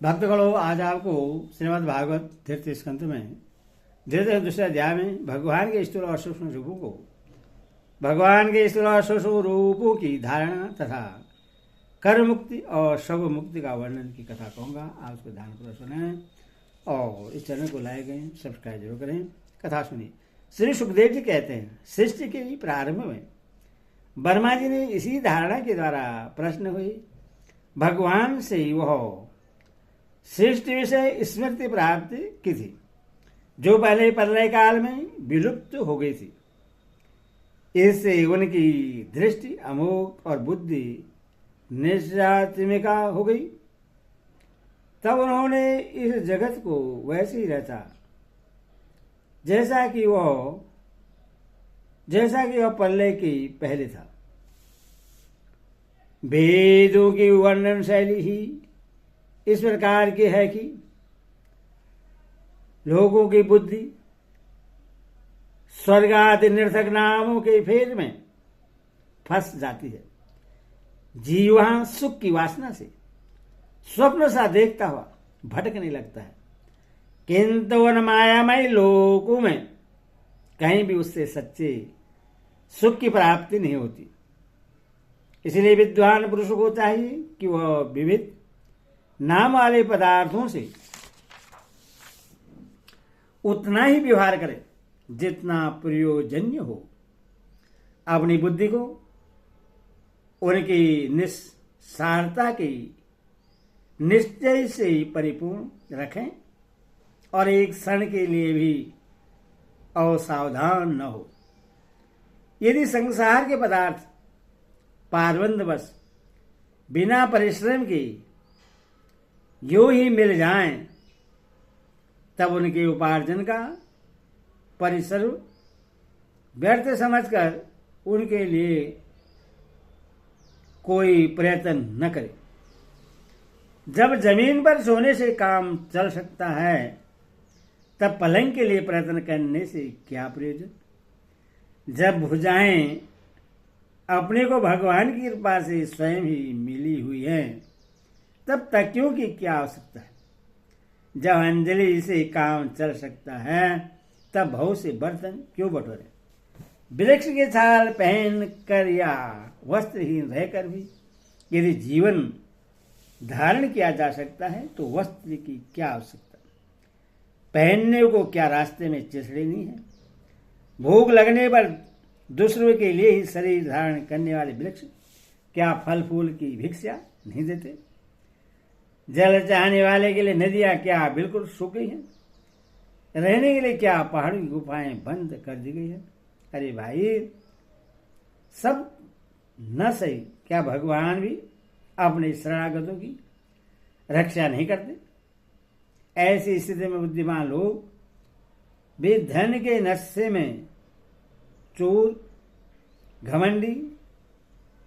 भक्तगणों, आज आपको श्रीमद् भागवत तीर्थ स्कंध में धीरे दूसरे अध्याय में भगवान के स्थूल और सूक्ष्म रूपों को, भगवान के स्थूल और सूक्ष्म रूपों की धारणा तथा कर्म मुक्ति और शव मुक्ति का वर्णन की कथा कहूँगा। आप उसको ध्यानपूर्वक सुनें और इस चैनल को लाइक करें, सब्सक्राइब जरूर करें। कथा सुनिए। श्री सुखदेव जी कहते हैं, सृष्टि के प्रारंभ में वर्मा जी ने इसी धारणा के द्वारा प्रश्न हुई भगवान से वह सृष्टि विषय स्मृति प्राप्त की थी, जो पहले प्रलय काल में विलुप्त हो गई थी। इससे उनकी दृष्टि अमोघ और बुद्धि निश्चात्मिका हो गई। तब उन्होंने इस जगत को वैसे ही रचा जैसा कि वह प्रलय के पहले था। वेदों की वर्णन शैली ही इस प्रकार की है कि लोगों की बुद्धि स्वर्ग आदि निरर्थक नामों के फेर में फंस जाती है। जीव वहां सुख की वासना से स्वप्न सा देखता हुआ भटकने लगता है, किंतु उन मायामय लोकों में कहीं भी उससे सच्चे सुख की प्राप्ति नहीं होती। इसलिए विद्वान पुरुष को चाहिए कि वह विविध नाम वाले पदार्थों से उतना ही व्यवहार करे जितना प्रयोजन्य हो। अपनी बुद्धि को उनकी निस्सारता के निश्चय से परिपूर्ण रखें और एक क्षण के लिए भी असावधान न हो। यदि संसार के पदार्थ पारबंदवश बिना परिश्रम के यूं ही मिल जाएं, तब उनके उपार्जन का परिसर व्यर्थ समझकर उनके लिए कोई प्रयत्न न करे। जब जमीन पर सोने से काम चल सकता है, तब पलंग के लिए प्रयत्न करने से क्या प्रयोजन। जब भुजाएं अपने को भगवान की कृपा से स्वयं ही मिली हुई हैं, तब तकियों की क्या आवश्यकता है। जब अंजलि से काम चल सकता है, तब बहुत से बर्तन क्यों बटोरे। वृक्ष के छाल पहन कर या वस्त्रहीन रहकर भी यदि जीवन धारण किया जा सकता है, तो वस्त्र की क्या आवश्यकता। पहनने को क्या रास्ते में चिसड़े नहीं है। भूख लगने पर दूसरों के लिए ही शरीर धारण करने वाले वृक्ष क्या फल फूल की भिक्षा नहीं देते। जल चाहने वाले के लिए नदियां क्या बिल्कुल सूख गई हैं। रहने के लिए क्या पहाड़ी गुफाएं बंद कर दी गई है। अरे भाई, सब न सही, क्या भगवान भी अपने शरणागतों की रक्षा नहीं करते। ऐसी स्थिति में बुद्धिमान लोग भी धन के नशे में चोर घमंडी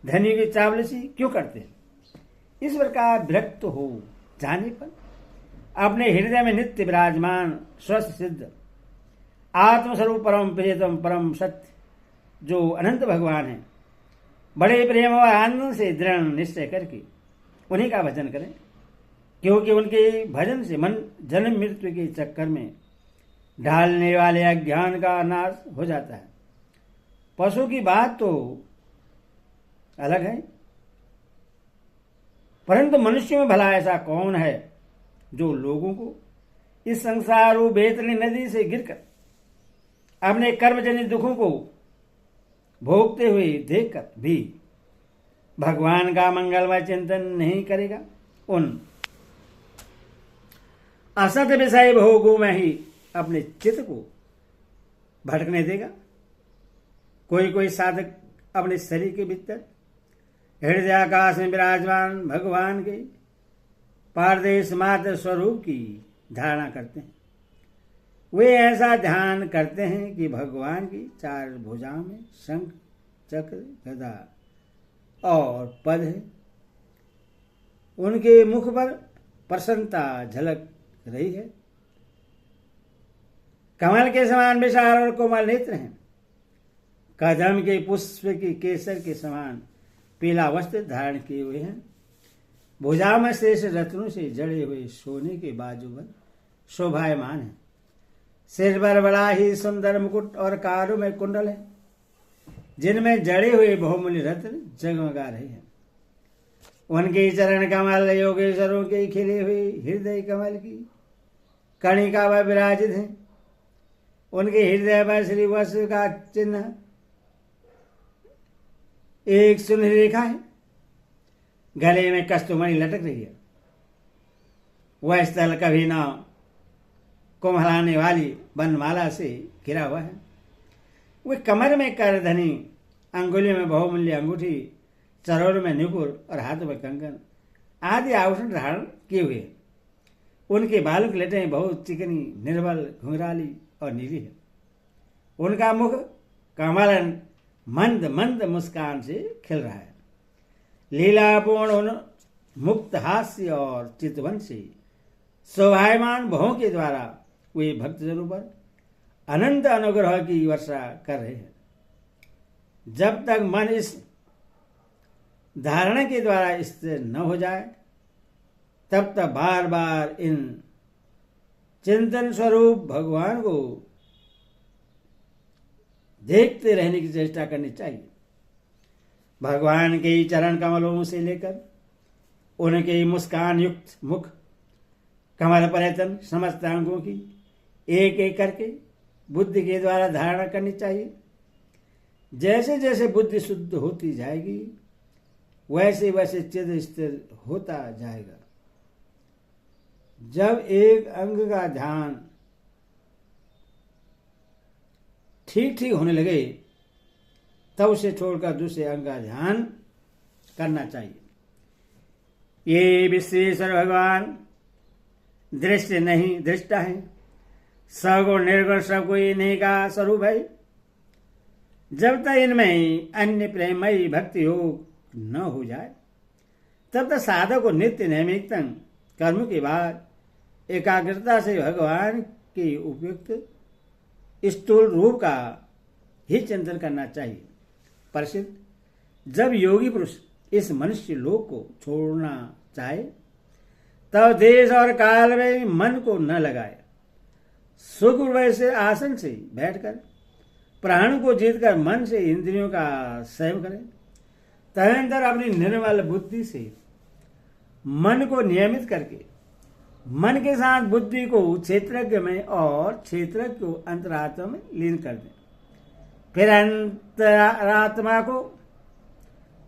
धनी की चावलसी क्यों करते हैं। इस प्रकार विरक्त हो जाने पर अपने हृदय में नित्य विराजमान स्वस्थ सिद्ध आत्मस्वरूप परम प्रियतम परम सत्य जो अनंत भगवान है, बड़े प्रेम और आनंद से दृढ़ निश्चय करके उन्हीं का भजन करें, क्योंकि उनके भजन से मन जन्म मृत्यु के चक्कर में ढालने वाले अज्ञान का नाश हो जाता है। पशु की बात तो अलग है, परंतु मनुष्य में भला ऐसा कौन है जो लोगों को इस संसार बेतली नदी से गिरकर अपने कर्मजनित दुखों को भोगते हुए देखकर भी भगवान का मंगलमय चिंतन नहीं करेगा। उन असत विषय भोगों में ही अपने चित्त को भटकने देगा। कोई कोई साधक अपने शरीर के भीतर हृदय आकाश में विराजमान भगवान के पारदेश मात्र स्वरूप की धारणा करते हैं। वे ऐसा ध्यान करते हैं कि भगवान की चार भुजाओं में शंख चक्र गदा और पद है। उनके मुख पर प्रसन्नता झलक रही है। कमल के समान विशाल और कोमल नेत्र हैं। कदम के पुष्प की केसर के समान पीला वस्त्र धारण किए हुए हैं। भुजा में शेष रत्नों से जड़े हुए सोने के बाजूबंद शोभायमान है। सिर पर बड़ा ही सुंदर मुकुट और कारों में कुंडल है, जिनमें जड़े हुए बहुमूल्य रत्न जगमगा रहे हैं। उनके चरण कमल योगेश्वरों के खिले हुए हृदय कमल की कणिका व विराजित है। उनके हृदय पर श्री वत्स का चिन्ह एक सुनहरी रेखा है। गले में कस्तूमणि लटक रही है। वह स्थल कभी न कुम्हलाने वाली बनमाला से घिरा हुआ है। वह कमर में करधनी, अंगुली में बहुमूल्य अंगूठी, चरोर में नुपुर और हाथों में कंगन आदि आभूषण धारण किए हुए। उनके बालों की लटें बहुत चिकनी, निर्बल, घुंघराली और नीली है। उनका मुख कमलन मंद मंद मुस्कान से खिल रहा है। लीलापूर्ण मुक्त हास्य और चितवन से शोभायमान भवों के द्वारा वे भक्तजनों पर अनंत अनुग्रह की वर्षा कर रहे हैं। जब तक मन इस धारणा के द्वारा स्थिर न हो जाए, तब तक बार बार इन चिंतन स्वरूप भगवान को देखते रहने की चेष्टा करनी चाहिए। भगवान के चरण कमलों से लेकर उनके मुस्कान युक्त मुख, कमल पर्यटन समस्त अंगों की एक एक करके बुद्धि के द्वारा धारणा करनी चाहिए। जैसे जैसे बुद्धि शुद्ध होती जाएगी, वैसे वैसे चित्त स्थिर होता जाएगा। जब एक अंग का ध्यान ठीक ठीक होने लगे, तब उसे छोड़कर दूसरे अंग का ध्यान करना चाहिए। ये विश्वेश्वर भगवान दृश्य नहीं दृष्टा है, सगुण निर्गुण सब कोई इन्हीं का स्वरूप है। जब तक इनमें अन्य प्रेमयी भक्ति योग न हो जाए, तब तक साधक को नित्य नैमित्तम कर्म के बाद एकाग्रता से भगवान के उपयुक्त स्थूल रूप का ही चिंतन करना चाहिए। परिचित, जब योगी पुरुष इस मनुष्य लोक को छोड़ना चाहे, तब देश और काल में मन को न लगाए। सुख वैसे आसन से बैठकर प्राण को जीतकर मन से इंद्रियों का संयम करें। तदनंतर अपनी निर्मल बुद्धि से मन को नियमित करके मन के साथ बुद्धि को क्षेत्रज्ञ में और क्षेत्रज्ञ को अंतरात्मा में लीन कर दें। फिर अंतरात्मा को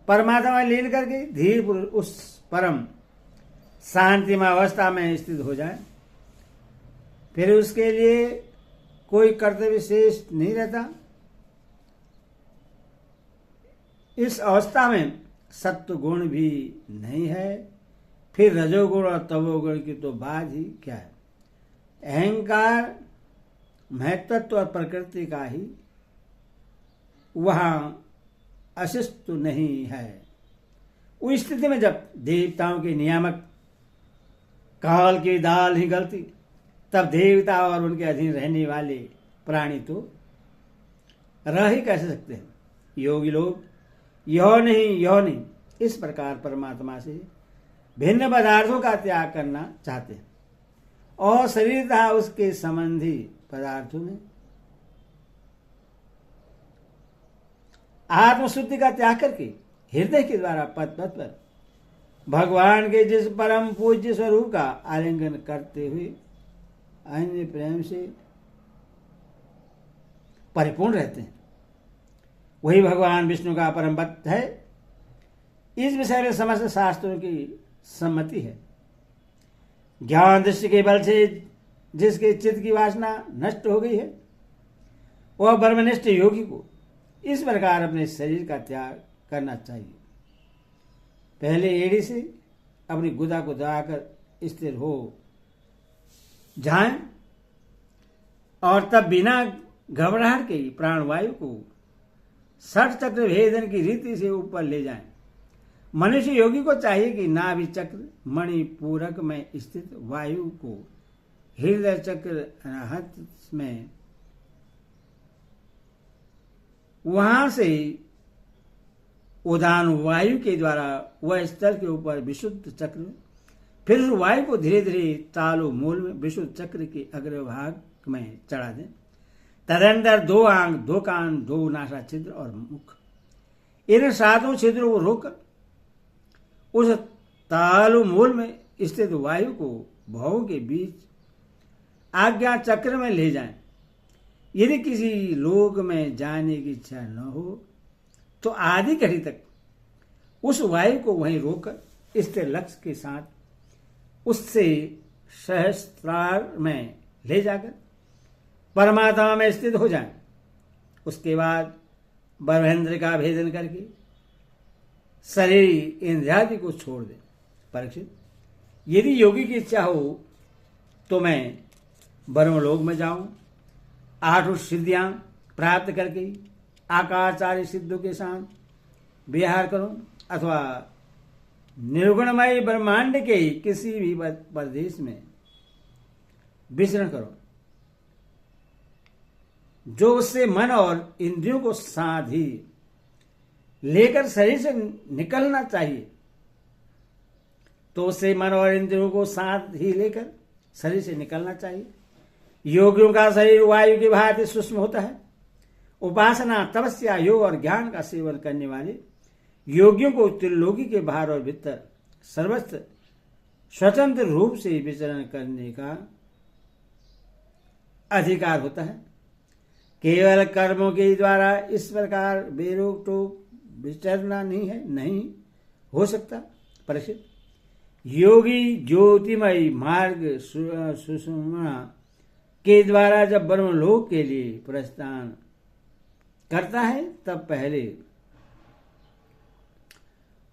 परमात्मा में लीन करके धीरे उस परम शांतिमय अवस्था में स्थित हो जाए। फिर उसके लिए कोई कर्तव्य शेष नहीं रहता। इस अवस्था में सत्व गुण भी नहीं है। फिर रजोगुण और तमोगुण की तो बात ही क्या है। अहंकार, महत्त्व और प्रकृति का ही वहां अस्तित्व नहीं है। उस स्थिति में जब देवताओं के नियामक काल की दाल ही गलती, तब देवता और उनके अधीन रहने वाले प्राणी तो रह ही कैसे सकते हैं। योगी लोग यह नहीं इस प्रकार परमात्मा से भिन्न पदार्थों का त्याग करना चाहते हैं और शरीर तथा उसके संबंधी पदार्थों में आत्मशुद्धि का त्याग करके हृदय के द्वारा पद पद पर भगवान के जिस परम पूज्य स्वरूप का आलिंगन करते हुए अन्य प्रेम से परिपूर्ण रहते हैं, वही भगवान विष्णु का परम भक्त है। इस विषय में समस्त शास्त्रों की सम्मति है। ज्ञान दृष्टि के बल से जिसके चित्त की वासना नष्ट हो गई है, वह ब्रह्मनिष्ठ योगी को इस प्रकार अपने शरीर का त्याग करना चाहिए। पहले एड़ी से अपनी गुदा को दबाकर स्थिर हो जाएं और तब बिना घबराहट के प्राणवायु को षट चक्र भेदन की रीति से ऊपर ले जाएं। मनुष्य योगी को चाहिए कि नाभि चक्र मणिपूरक में स्थित वायु को हृदय चक्र अनाहत में वहां से उदान वायु के द्वारा वह स्थल के ऊपर विशुद्ध चक्र, फिर उस वायु को धीरे धीरे तालु मूल में विशुद्ध चक्र के अग्रभाग में चढ़ा दें। तदंतर 2 आंख, 2 कान, 2 नासा छिद्र और मुख, इन 7 छिद्रों को रोककर उस तालु मूल में स्थित वायु को भवों के बीच आज्ञा चक्र में ले जाएं। यदि किसी लोक में जाने की इच्छा न हो तो आदि घड़ी तक उस वायु को वहीं रोककर स्थिर लक्ष्य के साथ उससे सहस्त्रार में ले जाकर परमात्मा में स्थित हो जाएं। उसके बाद ब्रह्मेंद्र का भेदन करके शरीर इंद्रियादि को छोड़ दें। परीक्षित, यदि योगी की इच्छा हो तो मैं ब्रह्मलोक में जाऊं, 8 सिद्धियां प्राप्त करके आकाशादि सिद्धों के साथ विहार करूं, अथवा निर्गुणमय ब्रह्मांड के किसी भी प्रदेश में विचरण करूं, जो उससे मन और इंद्रियों को साथ ही लेकर शरीर से निकलना चाहिए, तो उससे मन और इंद्रियों को साथ ही लेकर शरीर से निकलना चाहिए। योगियों का शरीर वायु की भांति सूक्ष्म होता है। उपासना, तपस्या, योग और ज्ञान का सेवन करने वाले योगियों को त्रिलोकी के बाहर और भीतर सर्वत्र स्वतंत्र रूप से विचरण करने का अधिकार होता है। केवल कर्मों के द्वारा इस प्रकार बेरोक टोक विचरना नहीं हो सकता। परीक्षित, योगी ज्योतिमय मार्ग सुषुम्ना के द्वारा जब ब्रह्मलोक के लिए प्रस्थान करता है तब पहले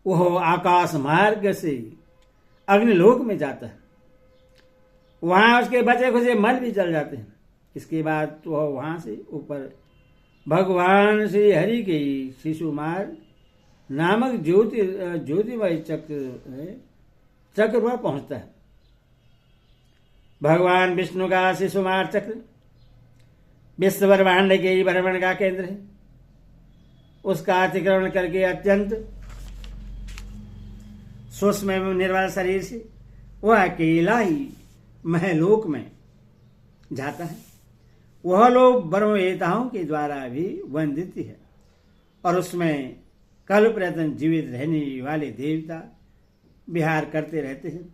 वह आकाश मार्ग से अग्निलोक में जाता है। वहां उसके बचे खुचे मल भी जल जाते हैं। इसके बाद वह वहां से ऊपर भगवान श्री हरि के शिशुमार्ग नामक ज्योतिमय चक्र पर पहुंचता है। भगवान विष्णु का शिशुमार्ग चक्र विश्व ब्रह्मांड के भ्रमण का केंद्र है। उसका अतिक्रमण करके अत्यंत सूक्ष्म एवं निर्मल शरीर से वह अकेला ही महलोक में जाता है। वह लोग ब्रह्मवेताओं के द्वारा भी वंदित है और उसमें कल्प प्रयत्न जीवित रहने वाले देवता विहार करते रहते हैं।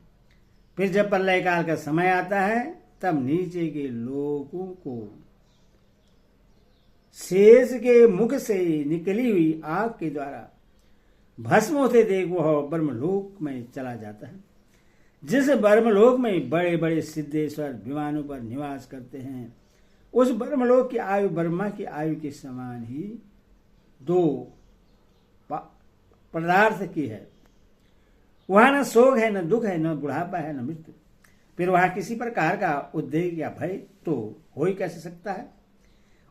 फिर जब प्रलय काल का समय आता है तब नीचे के लोगों को शेष के मुख से निकली हुई आग के द्वारा भस्म होते देख वह ब्रह्मलोक में चला जाता है। जिस ब्रह्मलोक में बड़े बड़े सिद्धेश्वर विमानों पर निवास करते हैं, उस ब्रह्मलोक की आयु ब्रह्मा की आयु के समान ही 2 पदार्थ की है। वहां न शोक है, न दुख है, न बुढ़ापा है, न मृत्यु। फिर वहां किसी प्रकार का उद्वेग या भय तो हो ही कैसे सकता है।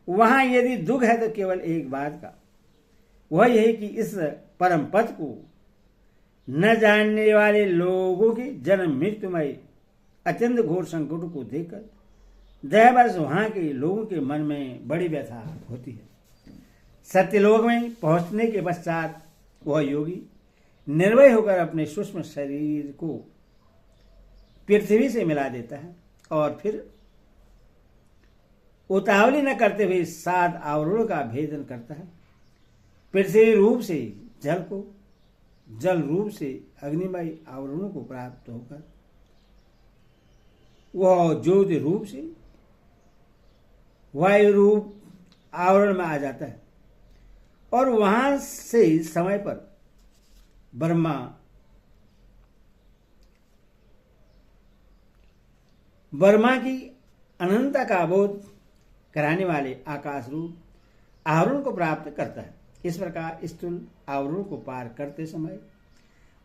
वहां यदि दुख है तो केवल एक बात का, वह यही कि इस परम पद को न जानने वाले लोगों की जन्म मृत्युमय अत्यंत घोर संकट को देखकर दयावश वहां के लोगों के मन में बड़ी व्यथा होती है। सत्यलोक में पहुंचने के पश्चात वह योगी निर्भय होकर अपने सूक्ष्म शरीर को पृथ्वी से मिला देता है और फिर उतावली न करते हुए 7 आवरणों का भेदन करता है। पृथ्वी रूप से जल को, जल रूप से अग्निमय आवरणों को प्राप्त होकर वह ज्योति रूप से वायु रूप आवरण में आ जाता है और वहां से समय पर ब्रह्मा की अनंतता का बोध कराने वाले आकाश रूप आवरण को प्राप्त करता है। इस प्रकार स्थूल आवरण को पार करते समय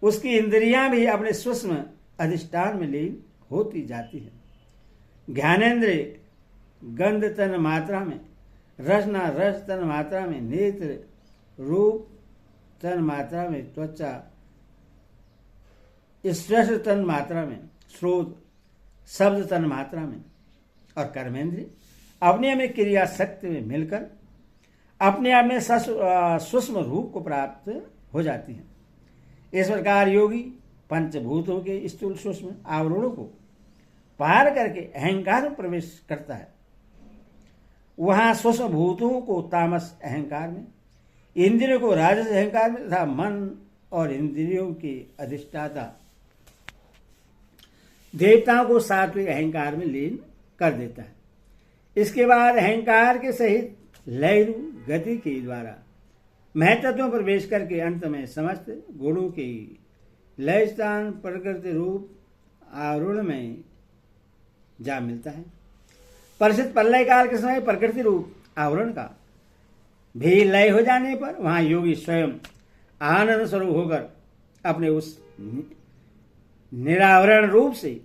उसकी इंद्रियां भी अपने सूक्ष्म अधिष्ठान में लीन होती जाती है। ज्ञानेन्द्रिय गंध तन मात्रा में, रसना रस तन मात्रा में, नेत्र रूप तन मात्रा में, त्वचा स्पर्श तन मात्रा में, श्रोत शब्द तन मात्रा में और कर्मेंद्रिय अपने में क्रिया शक्ति में मिलकर अपने आप में सूक्ष्म रूप को प्राप्त हो जाती हैं। इस प्रकार योगी पंचभूतों के स्थूल सूक्ष्म आवरणों को पार करके अहंकार में प्रवेश करता है। वहां सूक्ष्म भूतों को तामस अहंकार में, इंद्रियों को राजस अहंकार में तथा मन और इंद्रियों के अधिष्ठाता देवताओं को सात्विक अहंकार में लीन कर देता है। इसके बाद अहंकार के सहित लय रूप गति के द्वारा महत्व में प्रवेश करके अंत में समस्त गुणों के लय स्थान प्रकृति रूप आवरण में जा मिलता है। परिचित प्रलय काल के समय प्रकृति रूप आवरण का भी लय हो जाने पर वहां योगी स्वयं आनंद स्वरूप होकर अपने उस निरावरण रूप से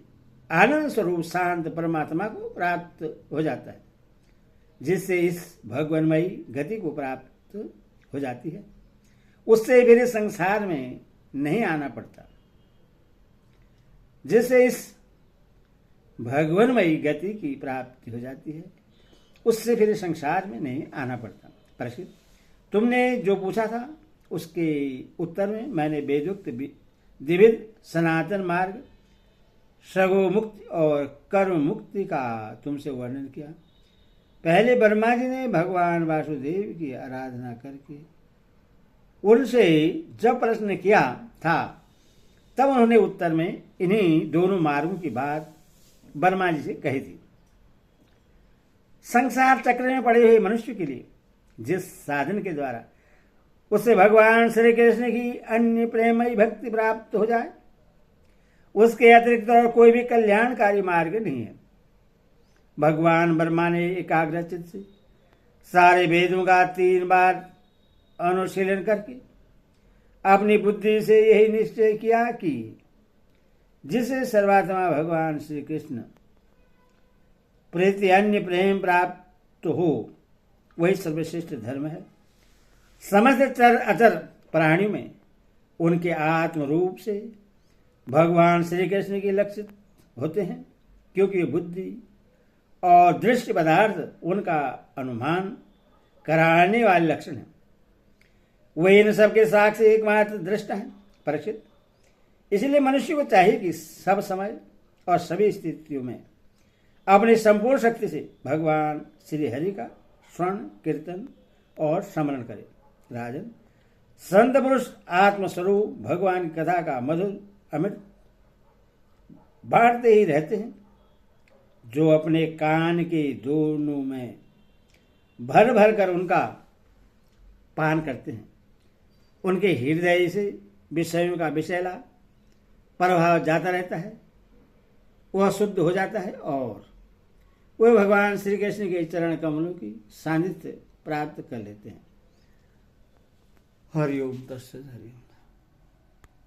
आनंद स्वरूप शांत परमात्मा को प्राप्त हो जाता है, जिससे इस भगवानमयी गति को प्राप्त हो जाती है। उससे फिर संसार में नहीं आना पड़ता, जिससे इस भगवानमयी गति की प्राप्ति हो जाती है, उससे फिर संसार में नहीं आना पड़ता। परीक्षित, तुमने जो पूछा था उसके उत्तर में मैंने वेदोक्त द्विविध सनातन मार्ग सगो मुक्ति और कर्म मुक्ति का तुमसे वर्णन किया। पहले ब्रह्मा जी ने भगवान वासुदेव की आराधना करके उनसे जब प्रश्न किया था, तब उन्होंने उत्तर में इन्हीं दोनों मार्गों की बात ब्रह्मा जी से कही थी। संसार चक्र में पड़े हुए मनुष्य के लिए जिस साधन के द्वारा उससे भगवान श्री कृष्ण की अन्य प्रेमयी भक्ति प्राप्त हो जाए, उसके अतिरिक्त और कोई भी कल्याणकारी मार्ग नहीं है। भगवान ब्रह्मा ने एकाग्रचित्त से सारे वेदों का 3 बार अनुशीलन करके अपनी बुद्धि से यही निश्चय किया कि जिसे सर्वात्मा भगवान श्री कृष्ण प्रीति अन्य प्रेम प्राप्त हो, वही सर्वश्रेष्ठ धर्म है। समस्त चर अचर प्राणियों में उनके आत्म रूप से भगवान श्री कृष्ण के लक्षित होते हैं, क्योंकि बुद्धि और दृश्य पदार्थ उनका अनुमान कराने वाले लक्षण है। वे इन सबके साक्षी एकमात्र दृष्टा है। परीक्षित, इसलिए मनुष्य को चाहिए कि सब समय और सभी स्थितियों में अपनी संपूर्ण शक्ति से भगवान श्री हरि का स्मरण कीर्तन और स्मरण करे। राजन, संत पुरुष आत्मस्वरूप भगवान की कथा का मधुर अमृत बांटते ही रहते हैं। जो अपने कान के दोनों में भर भर कर उनका पान करते हैं, उनके हृदय से विषयों का विषैला प्रभाव जाता रहता है, वह शुद्ध हो जाता है और वह भगवान श्री कृष्ण के चरण कमलों की सानिध्य प्राप्त कर लेते हैं। हरिओम तत्सत। हरिओम।